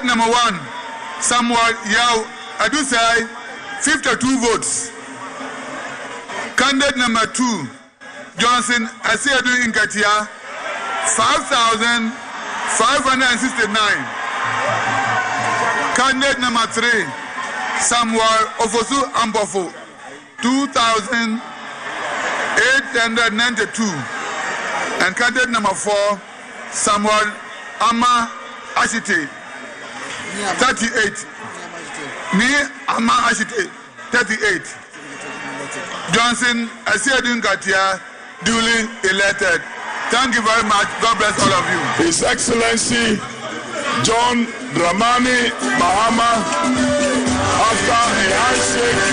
Candidate number 1, Samuel Yao Adusai, 52 votes. Candidate number 2, Johnson Asiedu Inkatia, 5,569. Candidate number 3, Samuel Ofosu Ambofo, 2,892. And candidate number 4, Samuel Ama Ashite, 38. Me Ama Ashite, 38. Johnson Asiedu Inkatia, duly elected. Thank you very much. God bless all of you. His Excellency John Dramani Mahama, after a handshake,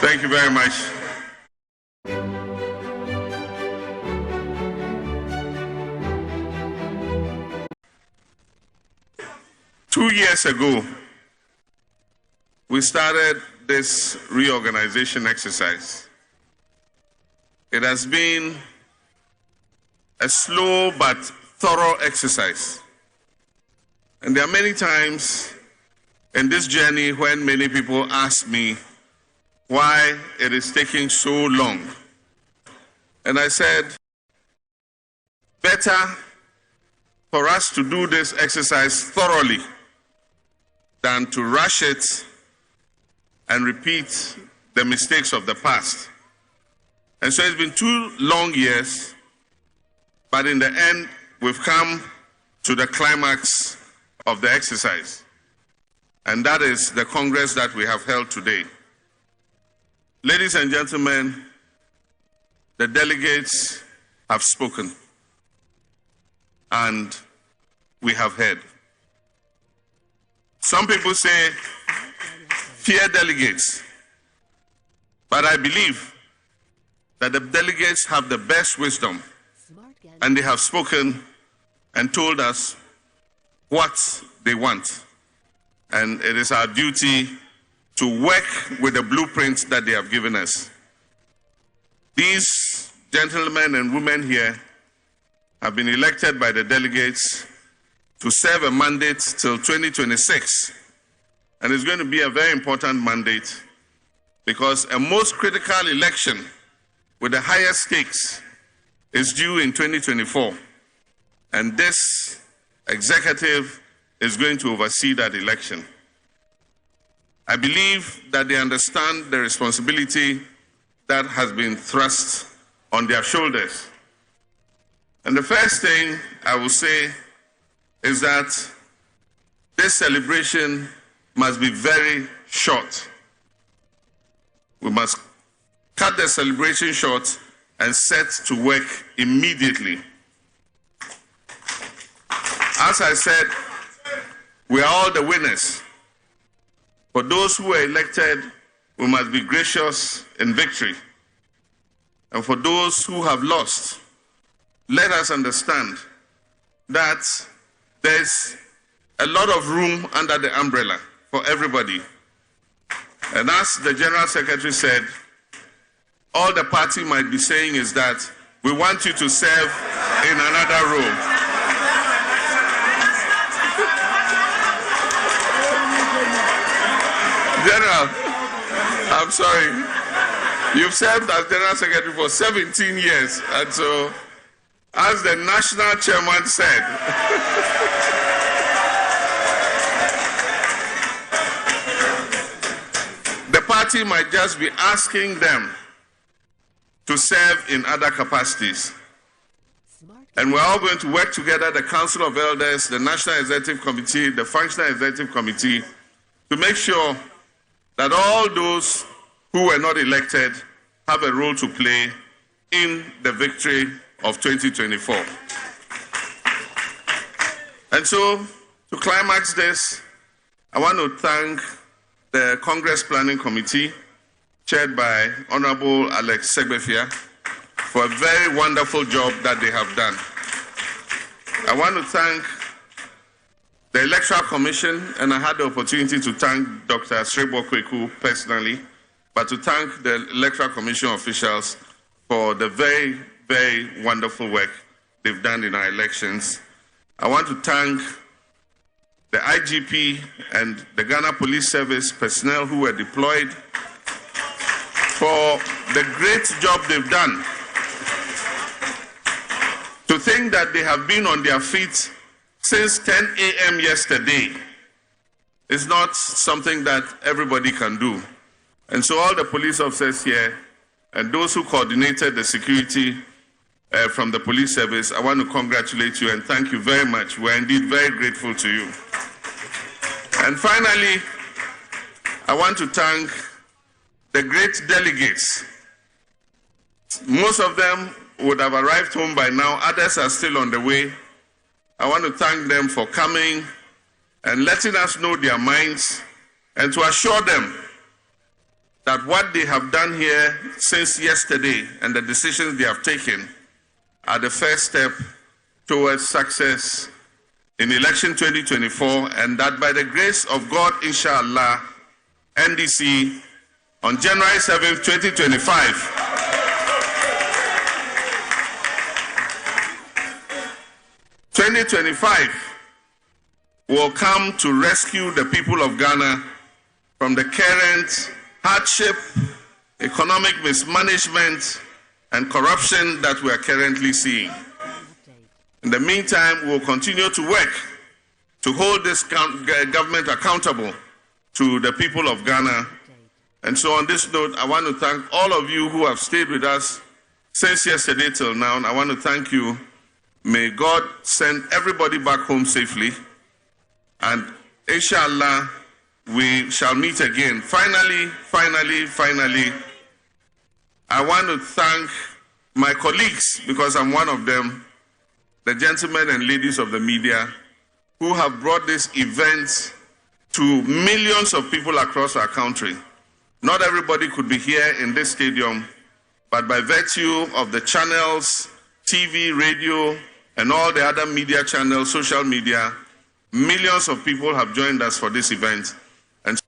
Thank you very much. Two years ago, we started this reorganization exercise. It has been a slow but thorough exercise. And there are many times in this journey when many people ask me why it is taking so long. And I said, better for us to do this exercise thoroughly than to rush it and repeat the mistakes of the past. And so it's been 2 long years, but in the end, we've come to the climax of the exercise. And that is the Congress that we have held today. Ladies and gentlemen, the delegates have spoken, and we have heard. Some people say, fear delegates, but I believe that the delegates have the best wisdom, and they have spoken and told us what they want. And it is our duty to work with the blueprint that they have given us. These gentlemen and women here have been elected by the delegates to serve a mandate till 2026. And it's going to be a very important mandate because a most critical election with the highest stakes is due in 2024. And this executive is going to oversee that election. I believe that they understand the responsibility that has been thrust on their shoulders. And the first thing I will say is that this celebration must be very short. We must cut the celebration short and set to work immediately. As I said, we are all the winners. For those who were elected, we must be gracious in victory. And for those who have lost, let us understand that there's a lot of room under the umbrella for everybody. And as the General Secretary said, all the party might be saying is that we want you to serve in another room. General, I'm sorry. You've served as General Secretary for 17 years. And so, as the National Chairman said, the party might just be asking them to serve in other capacities. And we're all going to work together, the Council of Elders, the National Executive Committee, the Functional Executive Committee, to make sure that all those who were not elected have a role to play in the victory of 2024. And so, to climax this, I want to thank the Congress Planning Committee, chaired by Honorable Alex Segbefia, for a very wonderful job that they have done. I want to thank the Electoral Commission, and I had the opportunity to thank Dr. Srebo Kweku personally, but to thank the Electoral Commission officials for the very, very wonderful work they've done in our elections. I want to thank the IGP and the Ghana Police Service personnel who were deployed for the great job they've done. To think that they have been on their feet since 10 a.m. yesterday is not something that everybody can do. And so all the police officers here and those who coordinated the security from the police service, I want to congratulate you and thank you very much. We're indeed very grateful to you. And finally, I want to thank the great delegates. Most of them would have arrived home by now. Others are still on the way. I want to thank them for coming and letting us know their minds and to assure them that what they have done here since yesterday and the decisions they have taken are the first step towards success in election 2024, and that by the grace of God, inshallah, NDC on January 7th, 2025, will come to rescue the people of Ghana from the current hardship, economic mismanagement, and corruption that we are currently seeing. In the meantime, we will continue to work to hold this government accountable to the people of Ghana. And so on this note, I want to thank all of you who have stayed with us since yesterday till now. And I want to thank you. May God send everybody back home safely. And inshallah, we shall meet again. Finally, I want to thank my colleagues, because I'm one of them, the gentlemen and ladies of the media, who have brought this event to millions of people across our country. Not everybody could be here in this stadium, but by virtue of the channels, TV, radio, and all the other media channels, social media, millions of people have joined us for this event. And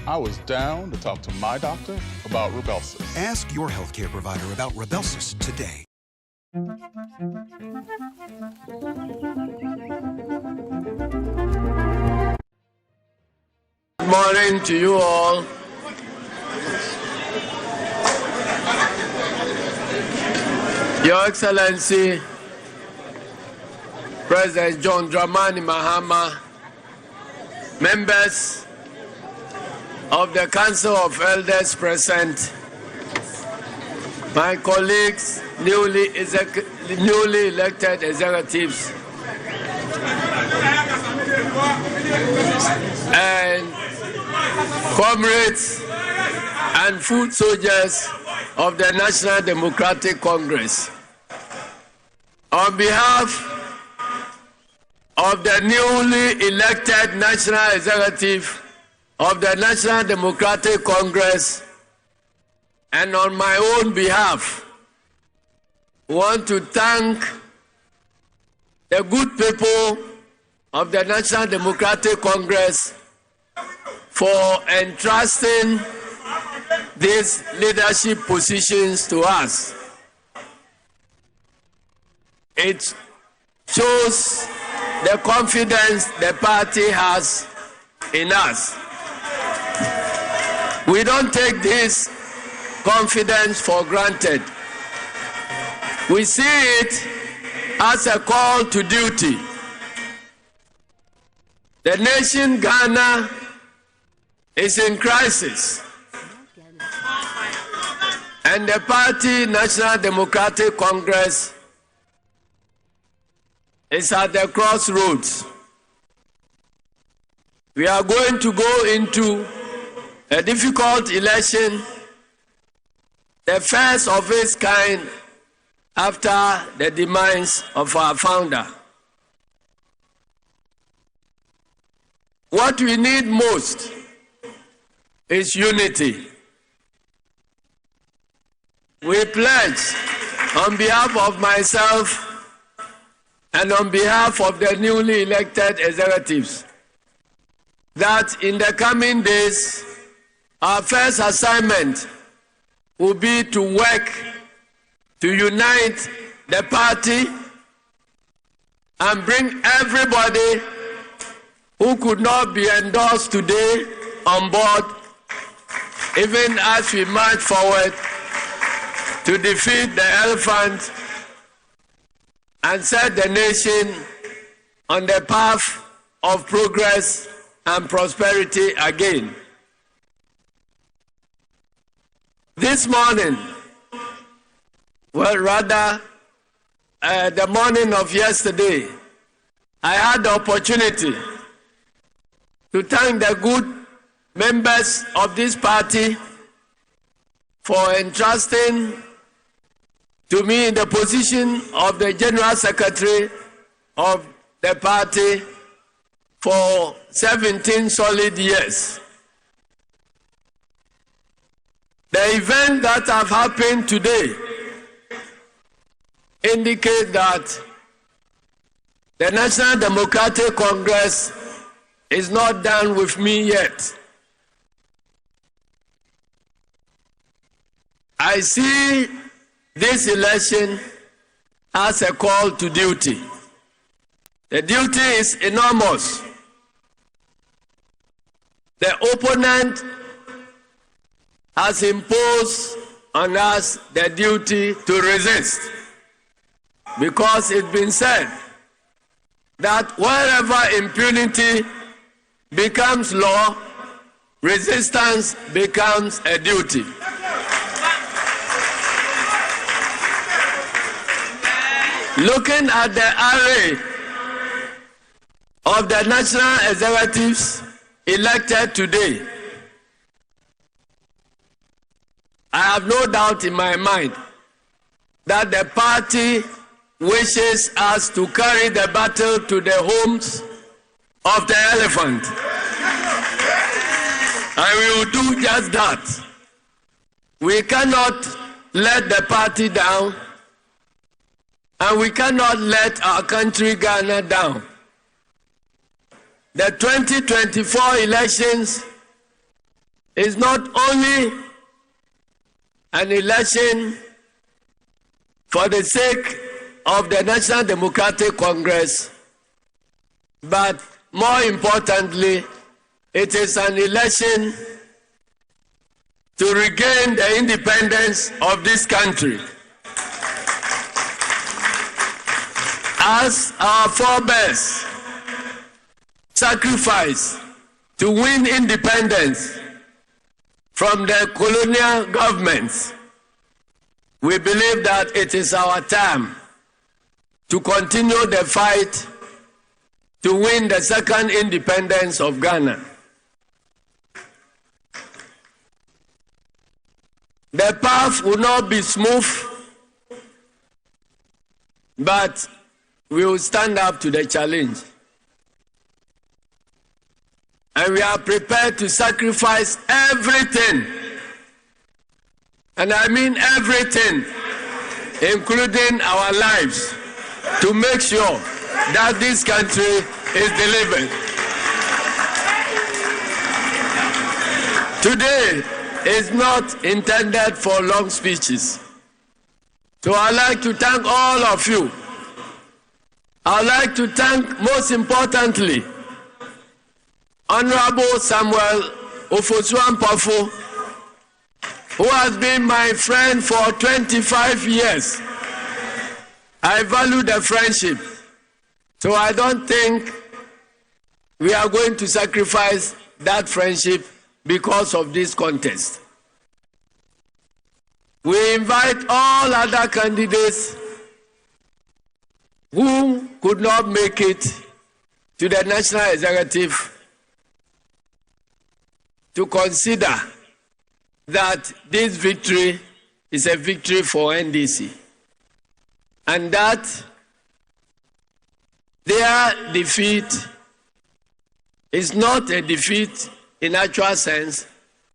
I was down to talk to my doctor about Rybelsus. Ask your healthcare provider about Rybelsus today. Good morning to you all. Your Excellency, President John Dramani Mahama, members of the Council of Elders present, my colleagues, newly elected executives, and comrades and foot soldiers of the National Democratic Congress. On behalf of the newly elected National Executive of the National Democratic Congress, and on my own behalf, I want to thank the good people of the National Democratic Congress for entrusting these leadership positions to us. It shows the confidence the party has in us. We don't take this confidence for granted. We see it as a call to duty. The nation Ghana is in crisis, and the party National Democratic Congress is at the crossroads. We are going to go into a difficult election, the first of its kind after the demise of our founder. what we need most is unity. We pledge on behalf of myself and on behalf of the newly elected executives that in the coming days, our first assignment will be to work to unite the party and bring everybody who could not be endorsed today on board, even as we march forward to defeat the elephant and set the nation on the path of progress and prosperity again. This morning, well, rather, the morning of yesterday, I had the opportunity to thank the good members of this party for entrusting to me the position of the General Secretary of the party for 17 solid years. The event that have happened today indicate that the National Democratic Congress is not done with me yet. I see this election as a call to duty. The duty is enormous. The opponent has imposed on us the duty to resist, because it's been said that wherever impunity becomes law, resistance becomes a duty. Looking at the array of the national executives elected today, I have no doubt in my mind that the party wishes us to carry the battle to the homes of the elephant. And we will do just that. We cannot let the party down, and we cannot let our country Ghana down. The 2024 elections is not only an election for the sake of the National Democratic Congress, but more importantly, it is an election to regain the independence of this country. As our forebears sacrificed to win independence from the colonial governments, we believe that it is our time to continue the fight to win the second independence of Ghana. The path will not be smooth, but we will stand up to the challenge. And we are prepared to sacrifice everything, and I mean everything, including our lives, to make sure that this country is delivered. Today is not intended for long speeches. So I'd like to thank all of you. I'd like to thank, most importantly, Honorable Samuel Ofosu-Ampofo, who has been my friend for 25 years. I value the friendship, so I don't think we are going to sacrifice that friendship because of this contest. We invite all other candidates who could not make it to the National Executive to consider that this victory is a victory for NDC, and that their defeat is not a defeat in actual sense,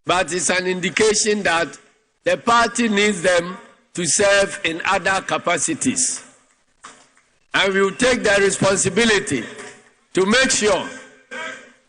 but it's an indication that the party needs them to serve in other capacities. And we will take the responsibility to make sure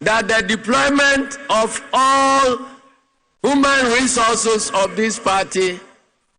that the deployment of all human resources of this party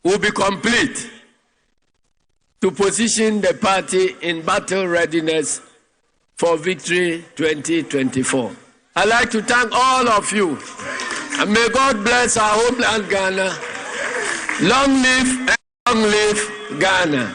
will be complete to position the party in battle readiness for victory 2024. I'd like to thank all of you, and may God bless our homeland Ghana. Long live and long live Ghana.